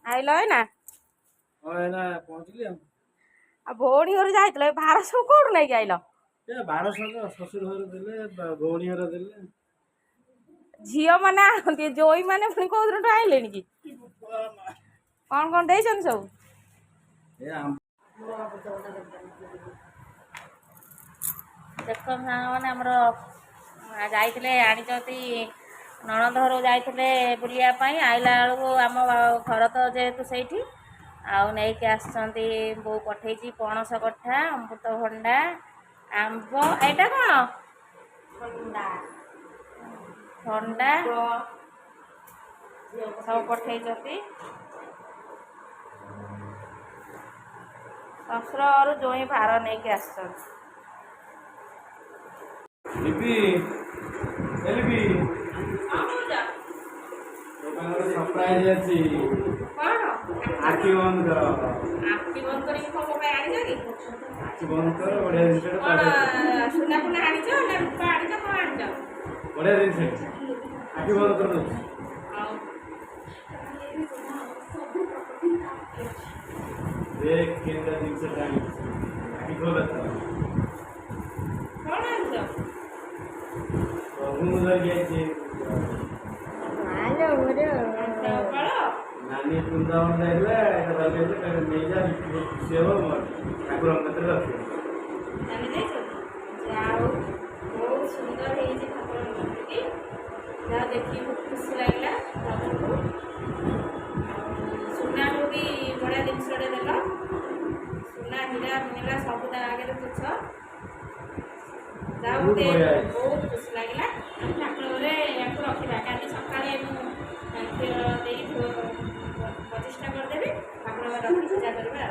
आइल है ना पहुँचली हम भौणी घर जाइल भार सब कौन नहीं आइल भार सब शशुर घर देले भौणी घर देले झील मैंने आती जोई मैंने पुणी कौन आइले कि कौन कौन दे सब देख मैंने आमर जाइए आनी नणंद घर जाइए बुलायापाई आइला बेलू आम घर तो जेहेतु से आके आसती बो पठे पणस कठा अमृतभंडा आंब एटा कौन ठंडा सब पठे शशुर जोई भार नहीं आस सरप्राइज अछि आखि बंद कर आखि बंद कर आखि बंद कर बढ़िया जिनिस सुना पुना आनी ना रूपा आनी कौन आनी बढ़िया जिनिस आखि बंद कर देख केंद्र जिनिस आखि खोल कौन आनी प्रभु लगे नानी वृंदावन जाइए नहीं जा खुशी हम ठाकुर मंदिर रखे बहुत सुंदर ठाकुर मंदिर जहाँ देखिए बहुत खुशी लगे सुना को भी बढ़िया जिनस देल सुना हीरा मिला सब आगे तुच्छ बहुत खुशी लगे ठाकुर रखा कल सका प्रतिष्ठा करदेवी ठाकुर रखी पूजा करवा।